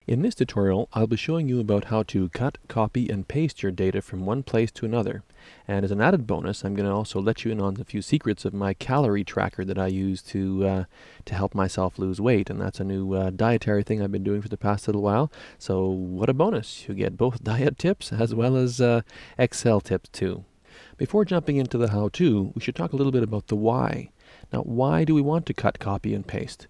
In this tutorial, I'll be showing you about how to cut, copy, and paste your data from one place to another. And as an added bonus, I'm going to also let you in on a few secrets of my calorie tracker that I use to help myself lose weight. And that's a new dietary thing I've been doing for the past little while. So what a bonus! You get both diet tips as well as Excel tips too. Before jumping into the how-to, we should talk a little bit about the why. Now, why do we want to cut, copy, and paste?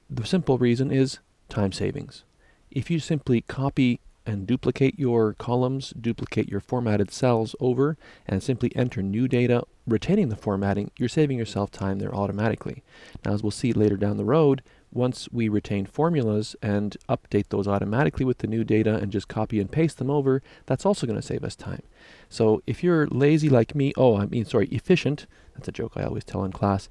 The simple reason is time savings. If you simply copy and duplicate your columns, duplicate your formatted cells over, and simply enter new data, retaining the formatting, you're saving yourself time there automatically. Now, as we'll see later down the road, once we retain formulas and update those automatically with the new data and just copy and paste them over, that's also going to save us time. So if you're lazy like me, efficient, that's a joke I always tell in class,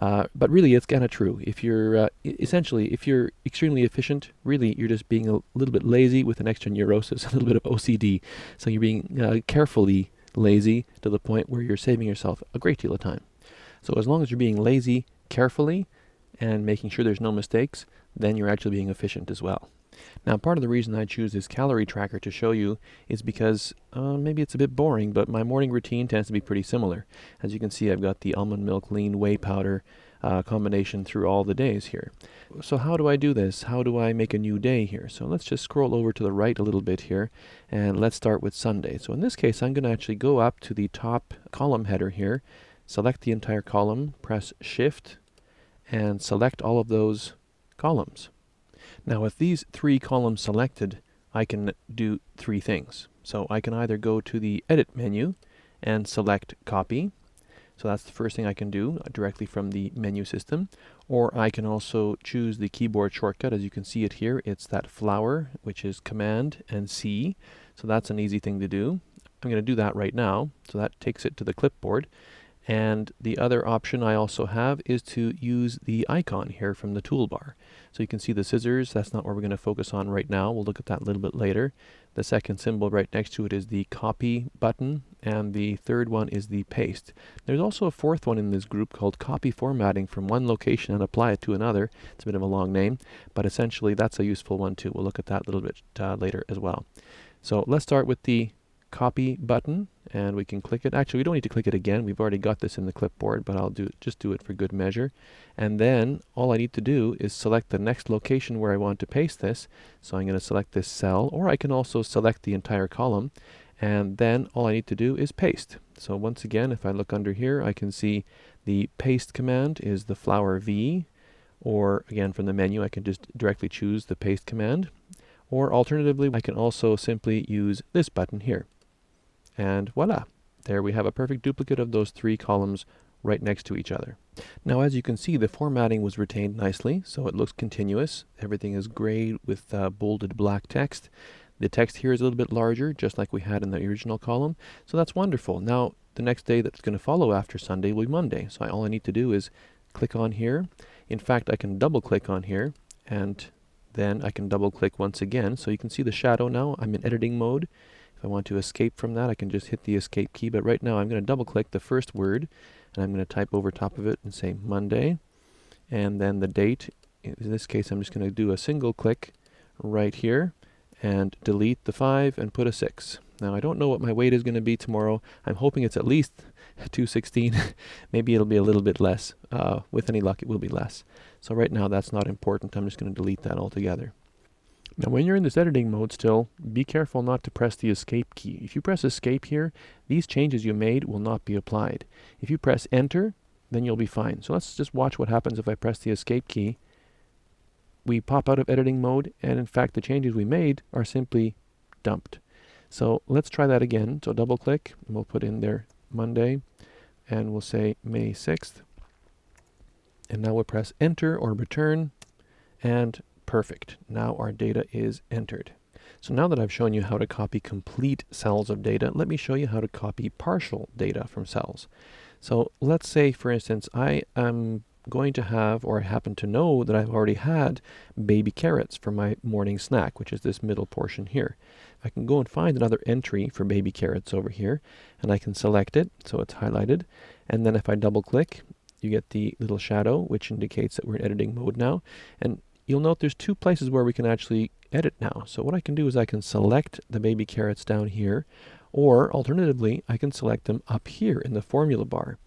but really it's kind of true. If you're if you're extremely efficient, really you're just being a little bit lazy with an extra neurosis, a little bit of OCD. So you're being carefully lazy to the point where you're saving yourself a great deal of time. So as long as you're being lazy carefully and making sure there's no mistakes, then you're actually being efficient as well. Now, part of the reason I choose this calorie tracker to show you is because maybe it's a bit boring, but my morning routine tends to be pretty similar. As you can see, I've got the almond milk lean whey powder combination through all the days here. So how do I do this? How do I make a new day here? So let's just scroll over to the right a little bit here, and let's start with Sunday. So in this case, I'm going to actually go up to the top column header here, select the entire column, press Shift, and select all of those columns. Now with these three columns selected, I can do three things. So I can either go to the Edit menu and select Copy. So that's the first thing I can do directly from the menu system. Or I can also choose the keyboard shortcut. As you can see it here, it's that flower, which is Command and C. So that's an easy thing to do. I'm going to do that right now. So that takes it to the clipboard. And the other option I also have is to use the icon here from the toolbar. So you can see the scissors. That's not what we're going to focus on right now. We'll look at that a little bit later. The second symbol right next to it is the copy button, and the third one is the paste. There's also a fourth one in this group called copy formatting from one location and apply it to another. It's a bit of a long name, but essentially that's a useful one too. We'll look at that a little bit later as well. So let's start with the copy button, and we can click it. Actually, we don't need to click it again. We've already got this in the clipboard, but I'll just do it for good measure. And then all I need to do is select the next location where I want to paste this. So I'm going to select this cell, or I can also select the entire column, and then all I need to do is paste. So once again, if I look under here, I can see the paste command is the flower V, or again from the menu I can just directly choose the paste command, or alternatively I can also simply use this button here. And voila, there we have a perfect duplicate of those three columns right next to each other. Now, as you can see, the formatting was retained nicely, so it looks continuous. Everything is gray with bolded black text. The text here is a little bit larger, just like we had in the original column, so that's wonderful. Now, the next day that's going to follow after Sunday will be Monday, so all I need to do is click on here. In fact, I can double click on here, and then I can double click once again, so you can see the shadow now. I'm in editing mode. If I want to escape from that, I can just hit the escape key, but right now I'm going to double click the first word, and I'm going to type over top of it and say Monday, and then the date. In this case, I'm just going to do a single click right here and delete the 5 and put a 6. Now, I don't know what my weight is going to be tomorrow. I'm hoping it's at least 216. Maybe it'll be a little bit less. With any luck, it will be less. So right now, that's not important. I'm just going to delete that altogether. Now, when you're in this editing mode still, be careful not to press the escape key. If you press escape here, these changes you made will not be applied. If you press enter, then you'll be fine. So let's just watch what happens if I press the escape key. We pop out of editing mode, and in fact, the changes we made are simply dumped. So let's try that again. So double click, and we'll put in there Monday, and we'll say May 6th. And now we'll press enter or return, and perfect. Now our data is entered. So now that I've shown you how to copy complete cells of data, let me show you how to copy partial data from cells. So let's say, for instance, I am going to have, or I happen to know that I've already had baby carrots for my morning snack, which is this middle portion here. I can go and find another entry for baby carrots over here, and I can select it so it's highlighted, and then if I double click, you get the little shadow which indicates that we're in editing mode now. And you'll note there's two places where we can actually edit now. So what I can do is I can select the baby carrots down here, or alternatively, I can select them up here in the formula bar.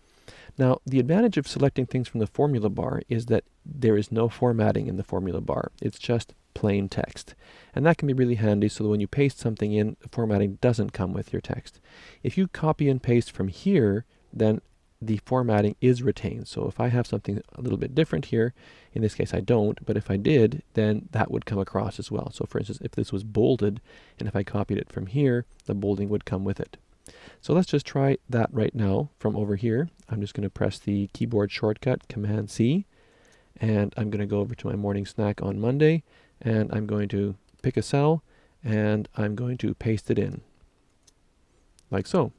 Now, the advantage of selecting things from the formula bar is that there is no formatting in the formula bar. It's just plain text. And that can be really handy so that when you paste something in, the formatting doesn't come with your text. If you copy and paste from here, then the formatting is retained. So if I have something a little bit different here, in this case I don't, but if I did, then that would come across as well. So for instance, if this was bolded, and if I copied it from here, the bolding would come with it. So let's just try that right now from over here. I'm just going to press the keyboard shortcut, Command-C, and I'm going to go over to my morning snack on Monday, and I'm going to pick a cell, and I'm going to paste it in, like so.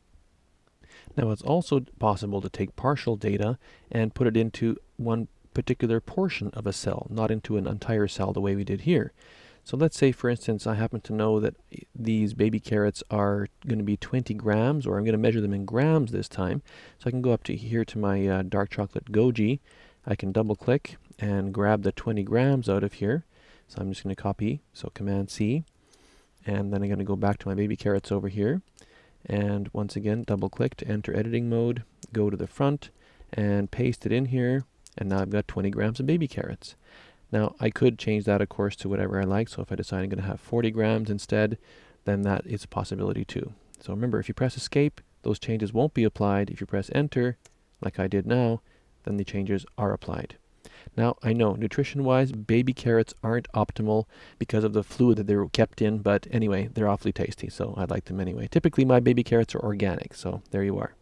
Now it's also possible to take partial data and put it into one particular portion of a cell, not into an entire cell the way we did here. So let's say, for instance, I happen to know that these baby carrots are going to be 20 grams, or I'm going to measure them in grams this time. So I can go up to here to my dark chocolate goji. I can double click and grab the 20 grams out of here. So I'm just going to copy, so Command-C, and then I'm going to go back to my baby carrots over here. And once again, double click to enter editing mode, go to the front and paste it in here. And now I've got 20 grams of baby carrots. Now, I could change that, of course, to whatever I like. So if I decide I'm going to have 40 grams instead, then that is a possibility too. So remember, if you press escape, those changes won't be applied. If you press enter, like I did now, then the changes are applied. Now, I know, nutrition-wise, baby carrots aren't optimal because of the fluid that they're kept in, but anyway, they're awfully tasty, so I like them anyway. Typically, my baby carrots are organic, so there you are.